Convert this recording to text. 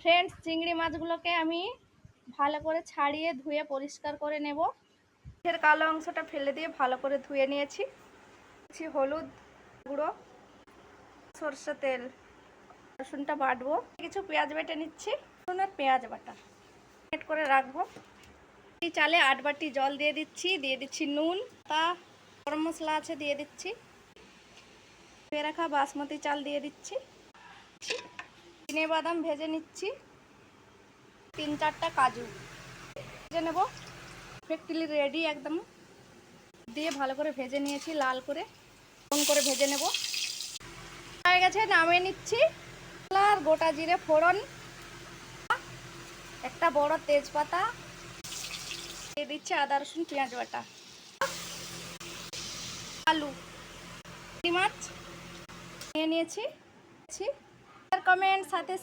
Friends, চিংড়ি মাছগুলোকে আমি ভালো করে ছাড়িয়ে ধুয়ে পরিষ্কার করে নেব। এর কালো অংশটা ফেলে দিয়ে ভালো করে ধুয়ে নিয়েছি। হলুদ গুঁড়ো, সরষে তেল, রসুনটা বাটবো। কিছু পেঁয়াজ বেটে নিচ্ছি, রসুন আর পেঁয়াজ বাটা এড করে রাখবো। এই চালে 8 বাটি জল দিয়ে দিচ্ছি নুন, তা গরম মশলা আছে দিয়ে দিচ্ছি, ধুয়ে রাখা বাসমতি চাল দিয়ে দিচ্ছি, চিনে বাদাম ভেজে নিচ্ছি, 3-4টা কাজু ভেজে নেব। পারফেক্টলি রেডি একদম, দিয়ে ভালো করে ভেজে নিয়েছি, লাল করে ফোন করে ভেজে নেব। হয়ে গেছে, নামিয়ে নিচ্ছি। আর গোটা জিরে ফোড়ন, একটা বড় তেজপাতা দিয়ে দিচ্ছি, আদা রসুন পেঁয়াজ বাটা, আলু, মাছ নিয়ে নিয়েছি। কমেন্ট সাথে